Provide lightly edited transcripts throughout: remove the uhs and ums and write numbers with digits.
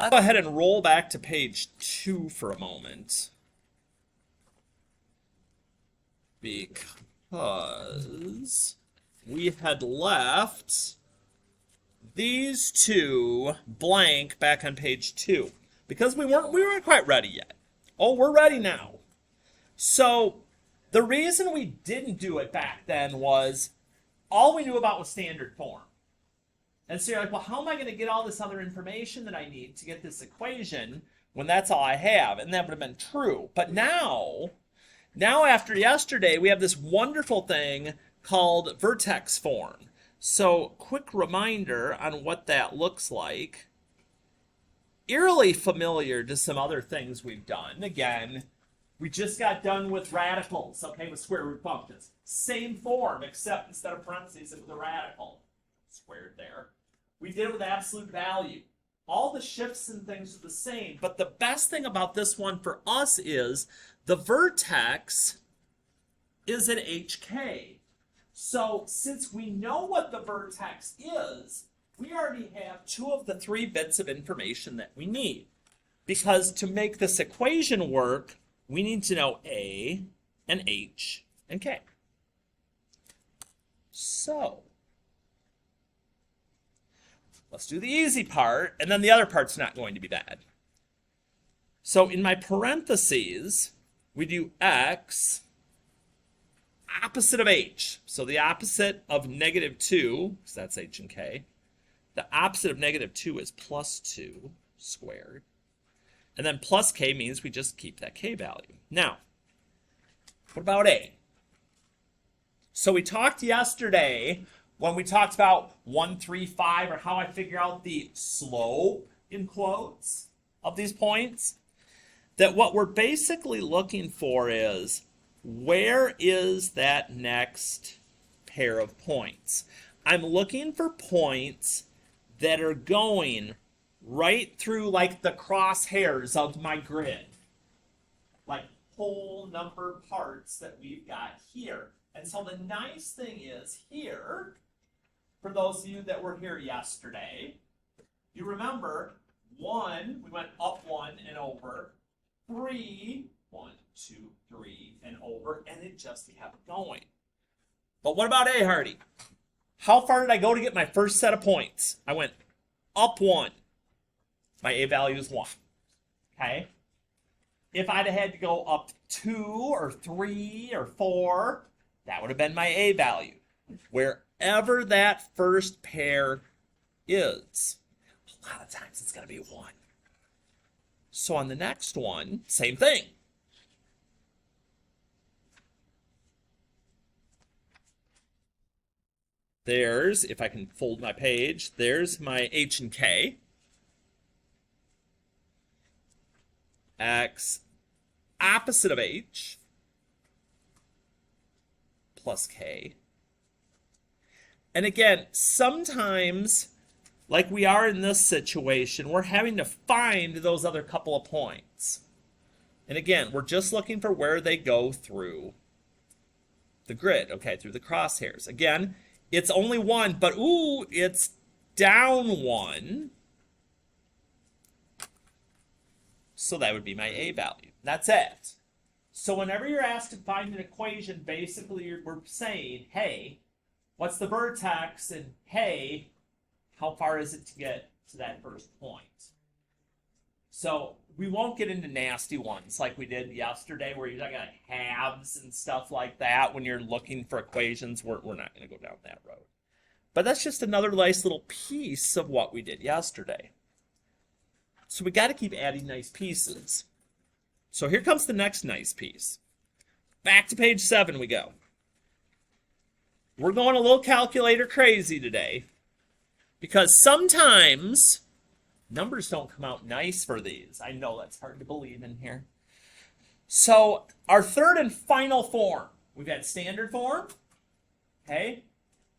I'll go ahead and roll back to page 2 for a moment. Because we had left these two blank back on page 2. Because we weren't quite ready yet. Oh, we're ready now. So the reason we didn't do it back then was all we knew about was standard form. And so you're like, well, how am I going to get all this other information that I need to get this equation when that's all I have? And that would have been true. But now after yesterday, we have this wonderful thing called vertex form. So quick reminder on what that looks like. Eerily familiar to some other things we've done. Again, we just got done with radicals, okay, with square root functions. Same form, except instead of parentheses, it was a radical. Squared there. We did it with absolute value. All the shifts and things are the same, but the best thing about this one for us is the vertex is at HK. So since we know what the vertex is, we already have 2 of the 3 bits of information that we need. Because to make this equation work, we need to know A and H and K. So let's do the easy part, and then the other part's not going to be bad. So in my parentheses, we do X opposite of H. So the opposite of negative 2, because that's H and K. The opposite of negative 2 is plus 2 squared. And then plus K means we just keep that K value. Now, what about A? So we talked yesterday when we talked about 1, 3, 5, or how I figure out the slope, in quotes, of these points, that what we're basically looking for is where is that next pair of points? I'm looking for points that are going right through like the crosshairs of my grid. Like whole number parts that we've got here. And so the nice thing is here, for those of you that were here yesterday, you remember 1, we went up 1 and over, 3, 1, 2, 3, and over, and it just kept going. But what about A, Hardy? How far did I go to get my first set of points? I went up 1. My A value is 1. Okay? If I'd had to go up 2 or 3 or 4, that would have been my A value. Wherever that first pair is, a lot of times it's going to be 1. So on the next one, same thing. There's, if I can fold my page, there's my H and K. X opposite of H plus K. And again, sometimes, like we are in this situation, we're having to find those other couple of points. And again, we're just looking for where they go through the grid, okay, through the crosshairs. Again, it's only 1, but ooh, it's down 1. So that would be my A value. That's it. So whenever you're asked to find an equation, basically we're saying, hey, what's the vertex? And hey, how far is it to get to that first point? So we won't get into nasty ones like we did yesterday where you're got halves and stuff like that when you're looking for equations. We're not going to go down that road. But that's just another nice little piece of what we did yesterday. So we got to keep adding nice pieces. So here comes the next nice piece. Back to page 7 we go. We're going a little calculator crazy today because sometimes numbers don't come out nice for these. I know that's hard to believe in here. So our third and final form, we've had standard form. Okay.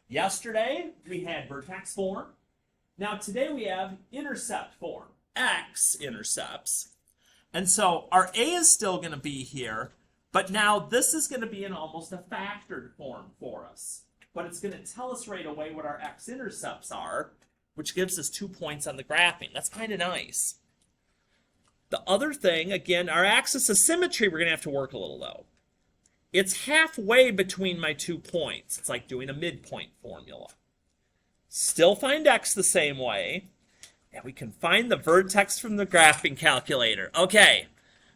Yesterday we had vertex form. Now today we have intercept form. X intercepts. And so our A is still going to be here, but now this is going to be in almost a factored form for us. But it's going to tell us right away what our X intercepts are, which gives us 2 points on the graphing. That's kind of nice. The other thing, again, our axis of symmetry, we're going to have to work a little, though. It's halfway between my 2 points. It's like doing a midpoint formula. Still find x the same way, and we can find the vertex from the graphing calculator. Okay,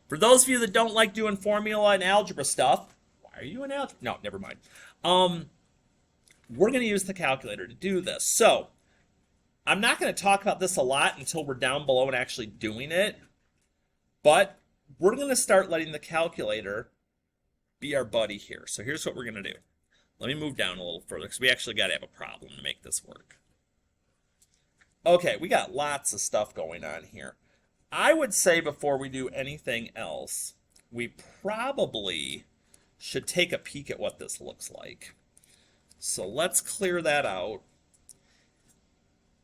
for those of you that don't like doing formula and algebra stuff, why are you in algebra? No, never mind. We're going to use the calculator to do this. So, I'm not going to talk about this a lot until we're down below and actually doing it, but we're going to start letting the calculator be our buddy here. So here's what we're going to do. Let me move down a little further because we actually got to have a problem to make this work. Okay, we got lots of stuff going on here. I would say before we do anything else, we probably should take a peek at what this looks like. So let's clear that out.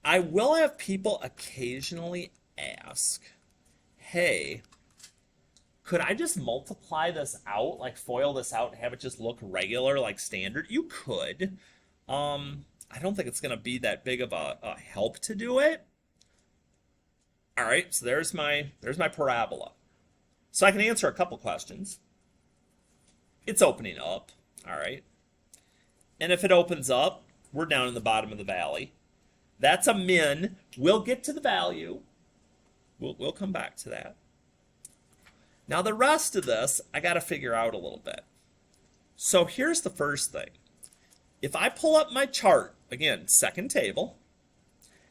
I will have people occasionally ask, hey, could I just multiply this out, like FOIL this out and have it just look regular, like standard? You could. I don't think it's going to be that big of a help to do it. All right, so there's my parabola. So I can answer a couple questions. It's opening up, all right. And if it opens up, we're down in the bottom of the valley. That's a min. We'll get to the value. We'll come back to that. Now the rest of this, I got to figure out a little bit. So here's the first thing. If I pull up my chart, again, second table,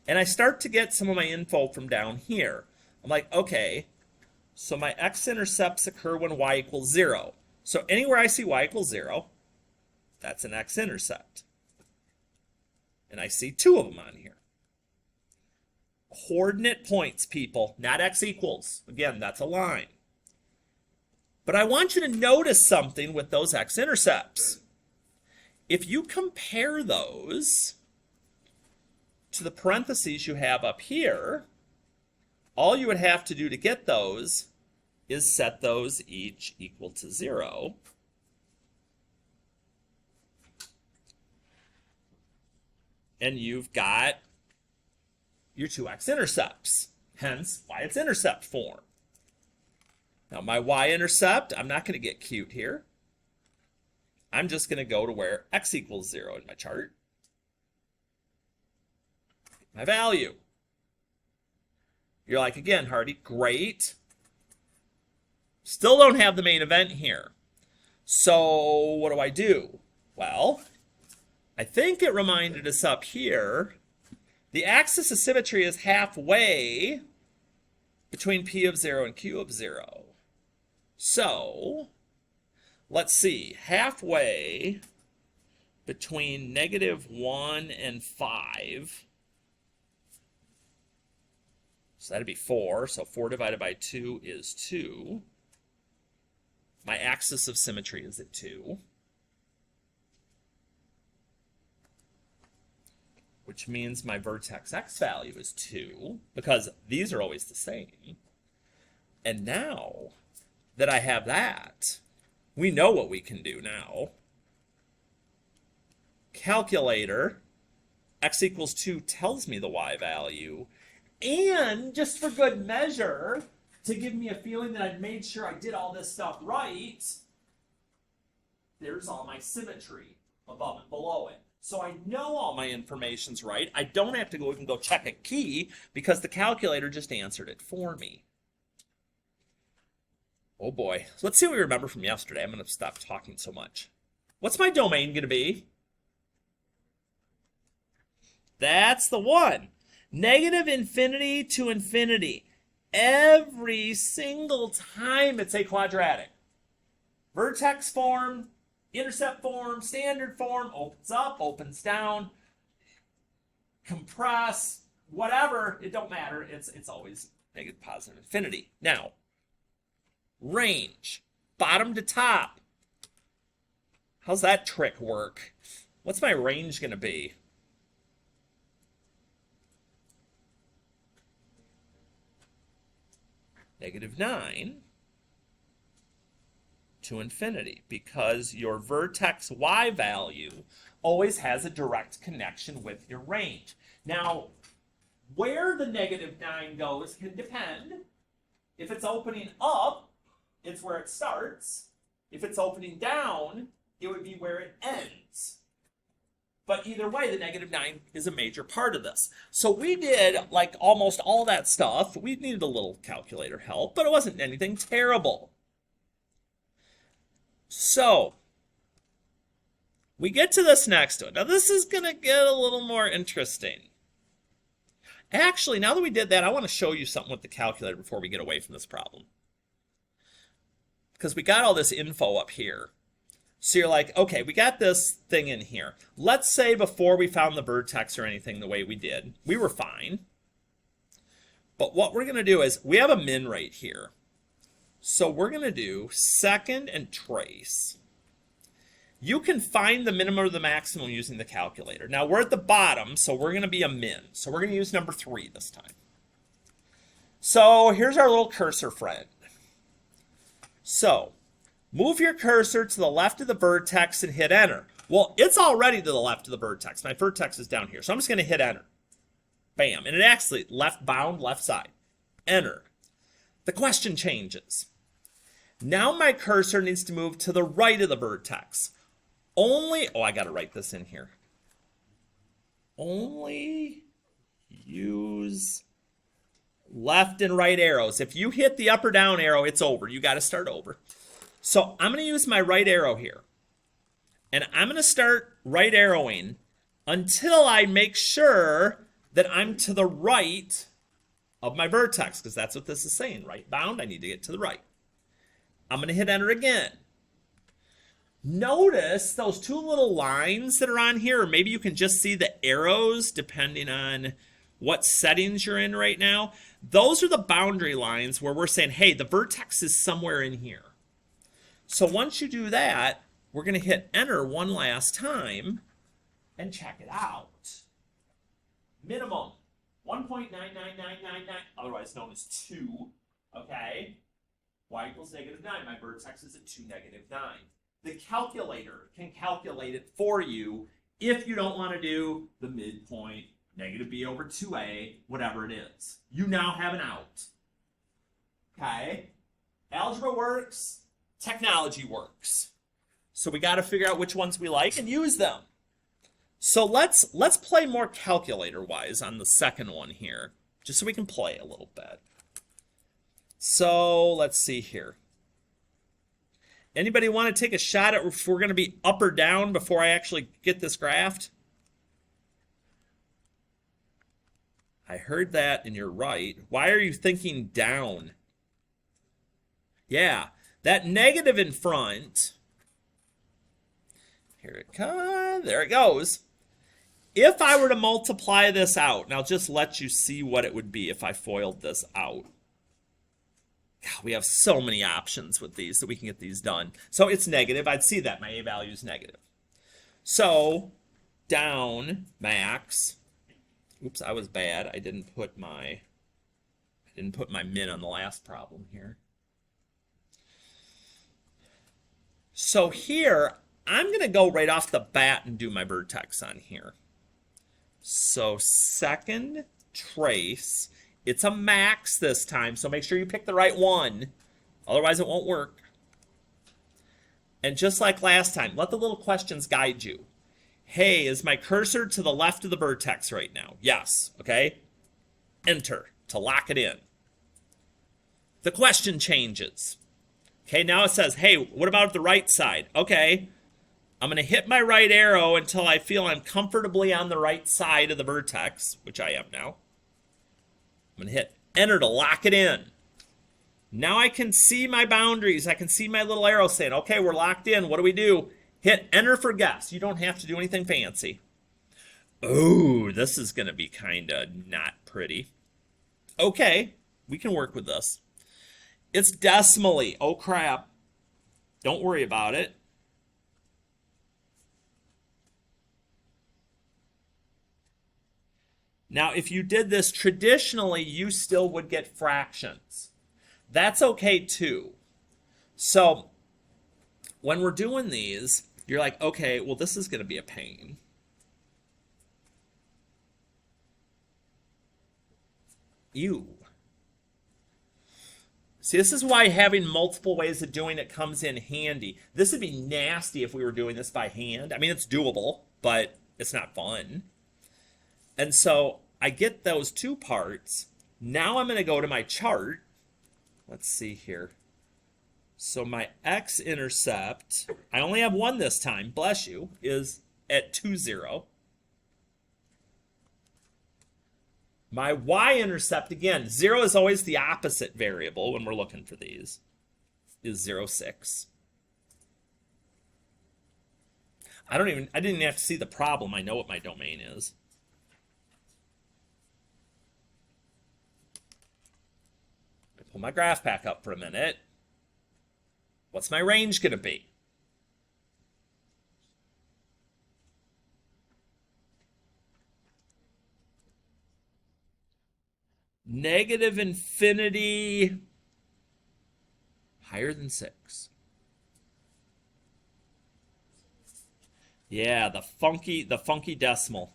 and I start to get some of my info from down here, I'm like, okay, so my x-intercepts occur when y equals 0. So anywhere I see y equals 0, that's an x-intercept. And I see 2 of them on here. Coordinate points, people, not x equals. Again, that's a line. But I want you to notice something with those x-intercepts. If you compare those to the parentheses you have up here, all you would have to do to get those is set those each equal to 0. And you've got your 2 x-intercepts, hence why it's intercept form. Now my y-intercept, I'm not going to get cute here. I'm just going to go to where x equals 0 in my chart. My value. You're like, again, Hardy, great. Still don't have the main event here. So what do I do? Well, I think it reminded us up here, the axis of symmetry is halfway between P of 0 and Q of 0. So, let's see, halfway between -1 and 5. So that'd be 4. So 4 divided by 2 is 2. My axis of symmetry is at 2. Which means my vertex x value is 2, because these are always the same. And now that I have that, we know what we can do now. Calculator, x equals 2 tells me the y value. And just for good measure, to give me a feeling that I've made sure I did all this stuff right, there's all my symmetry above and below it. So I know all my information's right. I don't have to go even go check a key because the calculator just answered it for me. Oh boy. So let's see what we remember from yesterday. I'm going to stop talking so much. What's my domain going to be? That's the one. -infinity to infinity. Every single time it's a quadratic. Vertex form, intercept form, standard form, opens up, opens down, compress, whatever, it don't matter. It's always negative, positive, infinity. Now, range, bottom to top. How's that trick work? What's my range going to be? -9 to infinity, because your vertex y value always has a direct connection with your range. Now, where the -9 goes can depend. If it's opening up, it's where it starts. If it's opening down, it would be where it ends. But either way, the -9 is a major part of this. So we did like almost all that stuff. We needed a little calculator help, but it wasn't anything terrible. So we get to this next one. Now this is going to get a little more interesting. Actually, now that we did that, I want to show you something with the calculator before we get away from this problem. Because we got all this info up here. So you're like, okay, we got this thing in here. Let's say before we found the vertex or anything the way we did, we were fine. But what we're going to do is, we have a min right here. So we're going to do second and trace. You can find the minimum or the maximum using the calculator. Now we're at the bottom, so we're going to be a min. So we're going to use number 3 this time. So here's our little cursor friend. So move your cursor to the left of the vertex and hit enter. Well, it's already to the left of the vertex. My vertex is down here. So I'm just going to hit enter. Bam. And it actually left bound, left side. Enter. The question changes. Now my cursor needs to move to the right of the vertex. Only, oh, I got to write this in here. Only use left and right arrows. If you hit the up or down arrow, it's over. You got to start over. So I'm going to use my right arrow here. And I'm going to start right arrowing until I make sure that I'm to the right of my vertex, because that's what this is saying. Right bound, I need to get to the right. I'm going to hit enter again. Notice those 2 little lines that are on here, or maybe you can just see the arrows depending on what settings you're in right now. Those are the boundary lines where we're saying, hey, the vertex is somewhere in here. So once you do that, we're going to hit enter one last time and check it out. Minimum 1.99999, otherwise known as 2, okay? Y equals -9. My vertex is at 2, -9. The calculator can calculate it for you if you don't want to do the midpoint, -b over 2a, whatever it is. You now have an out. Okay? Algebra works. Technology works. So we got to figure out which ones we like and use them. So let's play more calculator-wise on the second one here, just so we can play a little bit. So let's see here. Anybody want to take a shot at if we're going to be up or down before I actually get this graphed? I heard that, and you're right. Why are you thinking down? Yeah, that negative in front. Here it comes. There it goes. If I were to multiply this out, and I'll just let you see what it would be if I FOILed this out. God, we have so many options with these that we can get these done. So it's negative. I'd see that. My A value is negative. So down max. Oops, I was bad. I didn't put my min on the last problem here. So here, I'm going to go right off the bat and do my vertex on here. So second trace. It's a max this time, so make sure you pick the right one. Otherwise, it won't work. And just like last time, let the little questions guide you. Hey, is my cursor to the left of the vertex right now? Yes. Okay. Enter to lock it in. The question changes. Okay, now it says, hey, what about the right side? Okay. I'm going to hit my right arrow until I feel I'm comfortably on the right side of the vertex, which I am now. I'm going to hit enter to lock it in. Now I can see my boundaries. I can see my little arrow saying, okay, we're locked in. What do we do? Hit enter for guess. You don't have to do anything fancy. Oh, this is going to be kind of not pretty. Okay, we can work with this. It's decimally. Oh, crap. Don't worry about it. Now, if you did this traditionally, you still would get fractions. That's okay too. So when we're doing these, you're like, okay, well, this is going to be a pain. Ew. See, this is why having multiple ways of doing it comes in handy. This would be nasty if we were doing this by hand. I mean, it's doable, but it's not fun. And so I get those two parts. Now I'm going to go to my chart. Let's see here. So my x-intercept, I only have one this time, bless you, is at 2, 0. My y-intercept, again, 0 is always the opposite variable when we're looking for these, is 0, 6. I didn't even have to see the problem. I know what my domain is. Pull my graph back up for a minute. What's my range going to be? Negative infinity, higher than 6. Yeah, the funky decimal.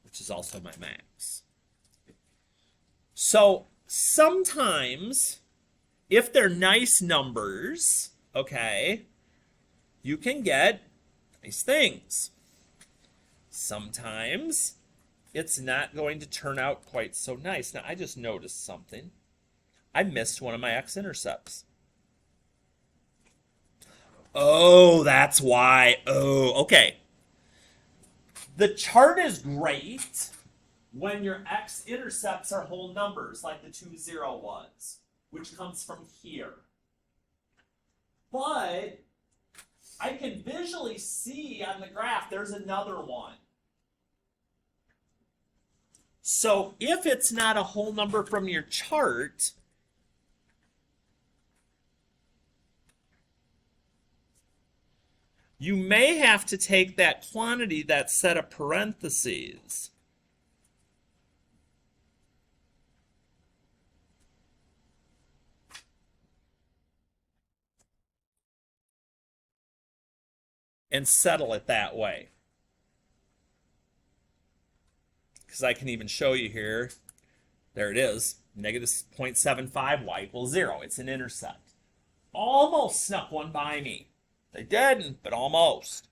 Which is also my max. So sometimes, if they're nice numbers, okay, you can get nice things. Sometimes it's not going to turn out quite so nice. Now, I just noticed something. I missed one of my x-intercepts. Oh, that's why. Oh, okay. The chart is great when your x-intercepts are whole numbers, like the 2, 0 was, which comes from here. But I can visually see on the graph there's another one. So if it's not a whole number from your chart, you may have to take that quantity, that set of parentheses, and settle it that way. Because I can even show you here. There it is. Negative 0.75 y equals 0. It's an intercept. Almost snuck one by me. They didn't, but almost.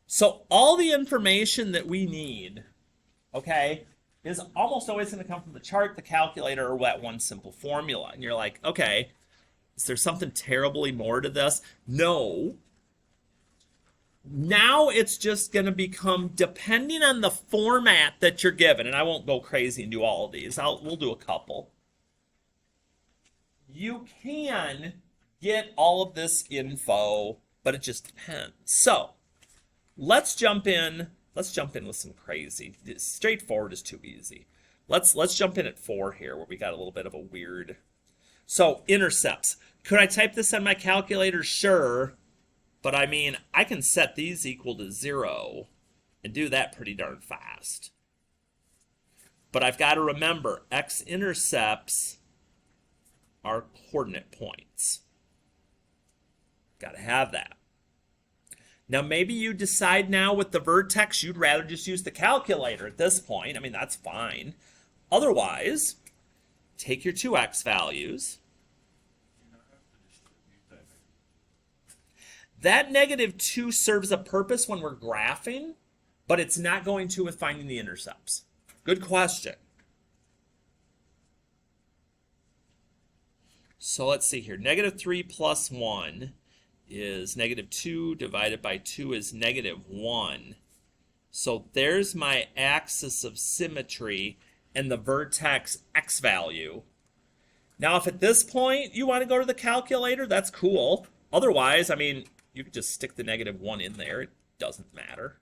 So all the information that we need, okay, is almost always going to come from the chart, the calculator, or that one simple formula. And you're like, okay, is there something terribly more to this? No. Now it's just going to become, depending on the format that you're given, and I won't go crazy and do all of these. We'll do a couple. You can get all of this info, but it just depends. So let's jump in. Let's jump in with some crazy. Straightforward is too easy. Let's jump in at 4 here, where we got a little bit of a weird. So intercepts. Could I type this on my calculator? Sure. But I mean, I can set these equal to 0 and do that pretty darn fast. But I've got to remember, x-intercepts are coordinate points. Got to have that. Now, maybe you decide now with the vertex you'd rather just use the calculator at this point. I mean, that's fine. Otherwise, take your 2x values. That -2 serves a purpose when we're graphing, but it's not going to with finding the intercepts. Good question. So let's see here. -3 plus 1 is -2 divided by 2 is -1. So there's my axis of symmetry and the vertex x value. Now, if at this point you want to go to the calculator, that's cool. Otherwise, I mean, you could just stick the -1 in there. It doesn't matter.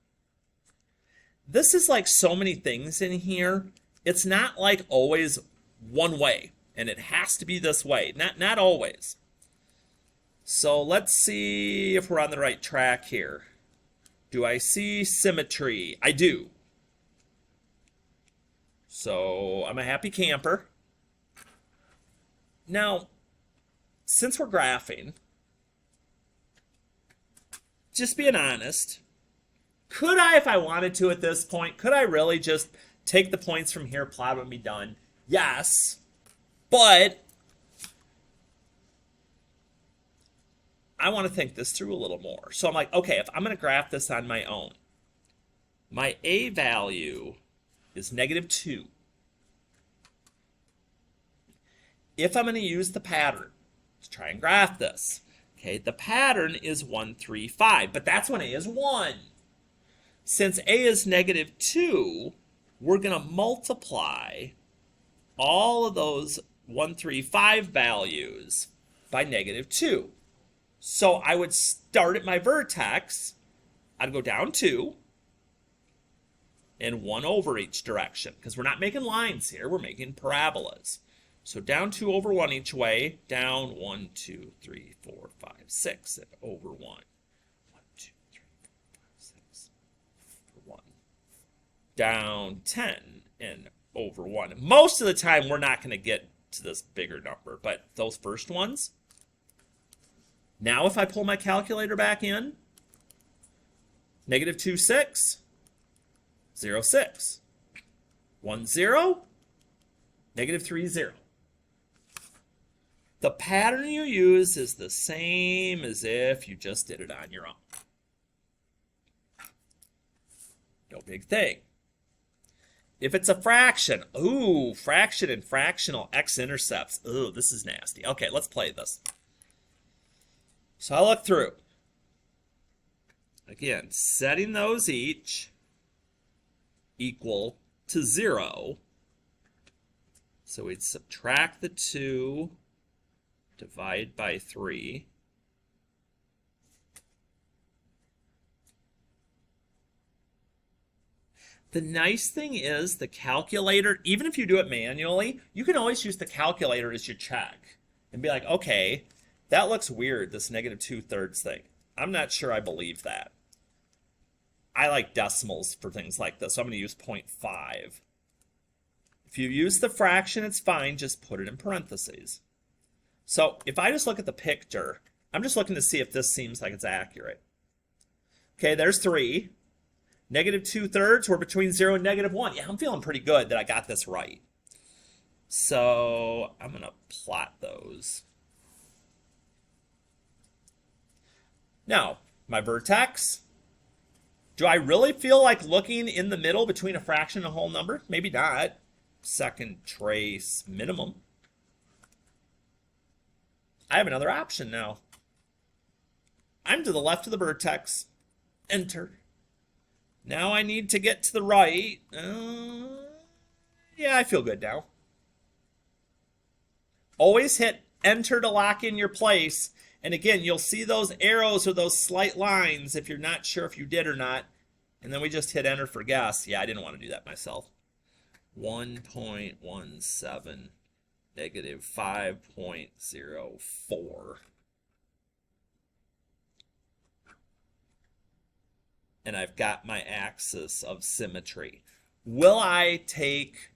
This is like so many things in here. It's not like always one way, and it has to be this way. Not always. So let's see if we're on the right track here. Do I see symmetry? I do. So I'm a happy camper. Now, since we're graphing, just being honest, Could I, if I wanted to at this point, could I really just take the points from here, plot them, and be done? Yes. But I want to think this through a little more. So I'm like, okay, if I'm going to graph this on my own, my A value is -2. If I'm going to use the pattern, let's try and graph this. Okay, the pattern is 1, 3, 5, but that's when A is 1. Since A is -2, we're going to multiply all of those 1, 3, 5 values by -2. So I would start at my vertex, I'd go down 2, and 1 over each direction, because we're not making lines here, we're making parabolas. So down 2 over 1 each way, down 1, 2, 3, 4, 5, 6, and over 1. 1, 2, 3, 4, 5, 6, over 1. Down 10 and over 1. Most of the time, we're not going to get to this bigger number, but those first ones. Now if I pull my calculator back in, -2, 6, 0, 6, 1, 0, -3, 0. The pattern you use is the same as if you just did it on your own. No big thing. If it's a fraction, ooh, fraction and fractional x-intercepts. Ooh, this is nasty. Okay, let's play this. So I look through. Again, setting those each equal to 0. So we'd subtract the 2, divide by 3. The nice thing is the calculator, even if you do it manually, you can always use the calculator as your check and be like, okay, that looks weird, this -2/3 thing. I'm not sure I believe that. I like decimals for things like this, so I'm going to use 0.5. If you use the fraction, it's fine, just put it in parentheses. So if I just look at the picture, I'm just looking to see if this seems like it's accurate. Okay, there's 3. -2/3, we're between 0 and -1. Yeah, I'm feeling pretty good that I got this right. So I'm going to plot those. Now, my vertex. Do I really feel like looking in the middle between a fraction and a whole number? Maybe not. Second trace minimum. I have another option now. I'm to the left of the vertex. Enter. Now I need to get to the right. Yeah, I feel good now. Always hit enter to lock in your place. And again, you'll see those arrows or those slight lines if you're not sure if you did or not. And then we just hit enter for guess. Yeah, I didn't want to do that myself. 1.17 -5.04. And I've got my axis of symmetry. Will I take,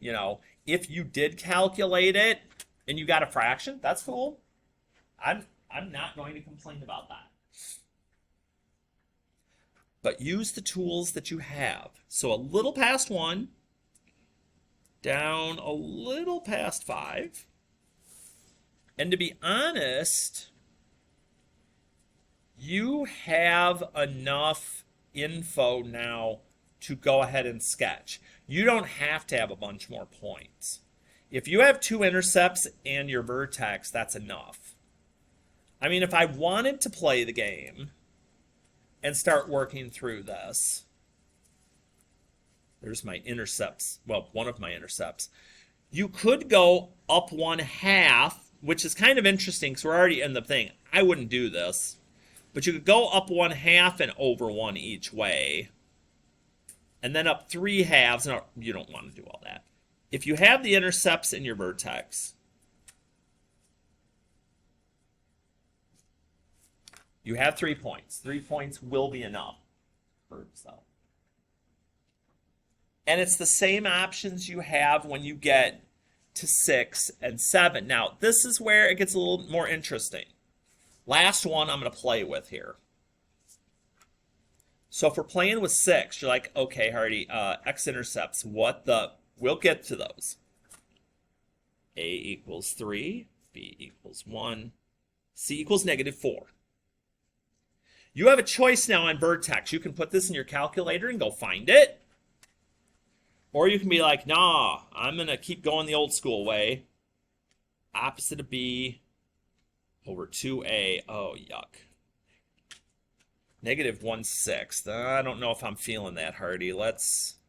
if you did calculate it and you got a fraction, that's cool. I'm not going to complain about that. But use the tools that you have. So a little past 1, down a little past 5. And to be honest, you have enough info now to go ahead and sketch. You don't have to have a bunch more points. If you have 2 intercepts and your vertex, that's enough. I mean, if I wanted to play the game and start working through this, there's my intercepts, well, one of my intercepts. You could go up 1/2, which is kind of interesting because we're already in the thing. I wouldn't do this, but you could go up 1/2 and over 1 each way, and then up 3/2. No, you don't want to do all that. If you have the intercepts in your vertex, you have 3 points. 3 points will be enough for itself. And it's the same options you have when you get to 6 and 7. Now, this is where it gets a little more interesting. Last one I'm going to play with here. So if we're playing with 6, you're like, okay, Hardy, x-intercepts, we'll get to those. A equals 3, B equals 1, C equals -4. You have a choice now on vertex. You can put this in your calculator and go find it. Or you can be like, nah, I'm going to keep going the old school way. Opposite of B over 2A. Oh, yuck. -1/6. I don't know if I'm feeling that, Hardy. Let's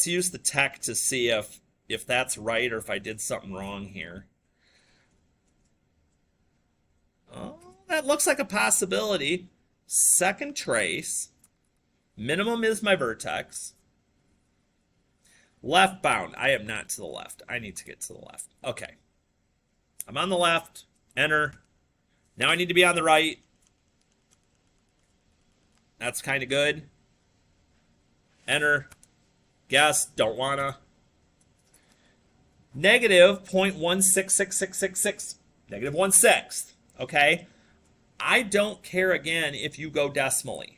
use the tech to see if that's right or if I did something wrong here. Oh, that looks like a possibility. Second trace. Minimum is my vertex. Left bound. I am not to the left. I need to get to the left. Okay. I'm on the left. Enter. Now I need to be on the right. That's kind of good. Enter. Guess. Don't wanna. -0.16666. -1/6. Okay? I don't care again if you go decimally.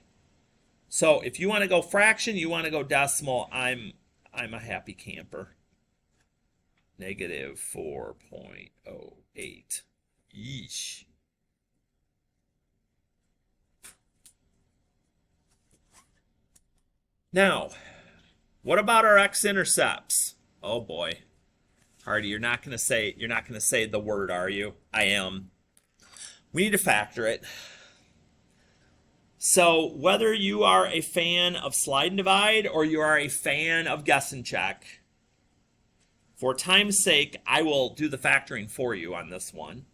So if you want to go fraction, you want to go decimal, I'm a happy camper. -4.08. Yeesh. Now, what about our x-intercepts? Oh boy. Hardy, you're not going to say the word, are you? I am. We need to factor it. So whether you are a fan of slide and divide or you are a fan of guess and check, for time's sake, I will do the factoring for you on this one.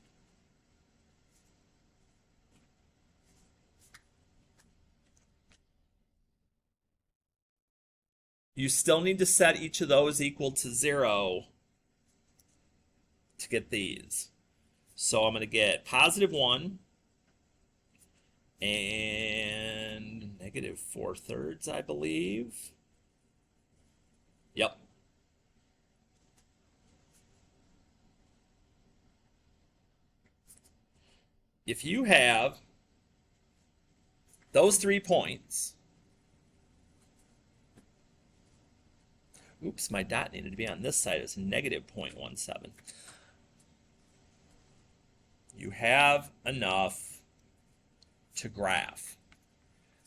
You still need to set each of those equal to 0 to get these. So I'm going to get +1 and -4/3, I believe. Yep. If you have those 3 points, oops, my dot needed to be on this side. It's -0.17. You have enough to graph.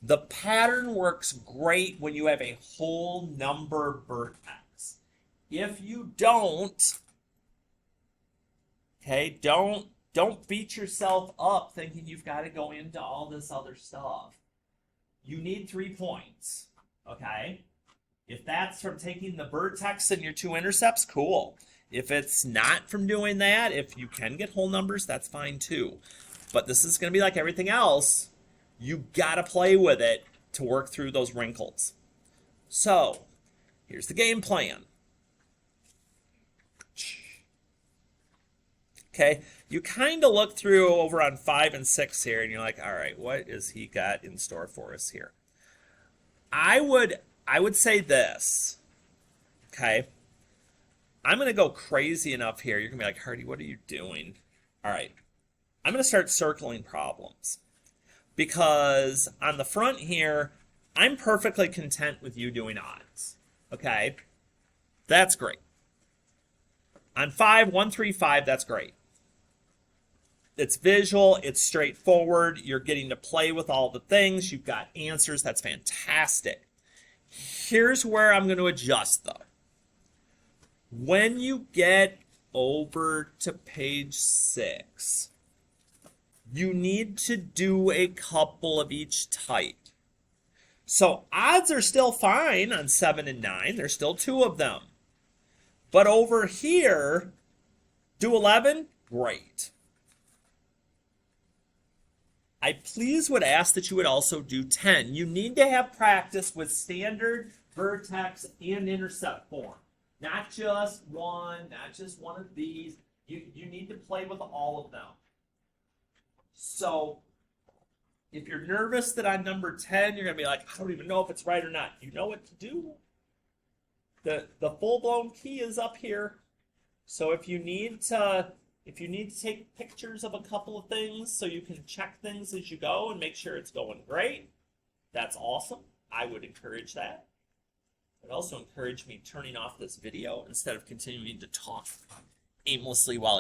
The pattern works great when you have a whole number vertex. If you don't, okay, don't beat yourself up thinking you've got to go into all this other stuff. You need 3 points, okay? If that's from taking the vertex and your 2 intercepts, cool. If it's not from doing that, if you can get whole numbers, that's fine too. But this is going to be like everything else. You got to play with it to work through those wrinkles. So, here's the game plan. Okay, you kind of look through over on 5 and 6 here, and you're like, all right, what has he got in store for us here? I would say this, okay? I'm going to go crazy enough here. You're going to be like, Hardy, what are you doing? All right, I'm going to start circling problems. Because on the front here, I'm perfectly content with you doing odds, okay? That's great. On 5, 1, 3, 5, that's great. It's visual, it's straightforward, you're getting to play with all the things, you've got answers, that's fantastic. Here's where I'm going to adjust though. When you get over to page 6, you need to do a couple of each type. So odds are still fine on 7 and 9, there's still 2 of them. But over here, do 11, great. I please would ask that you would also do 10. You need to have practice with standard, vertex, and intercept form. Not just one of these. You need to play with all of them. So if you're nervous that on number 10, you're going to be like, I don't even know if it's right or not. You know what to do. The full-blown key is up here. So if you need to take pictures of a couple of things so you can check things as you go and make sure it's going great, That's awesome. I would encourage that. It would also encourage me turning off this video instead of continuing to talk aimlessly while it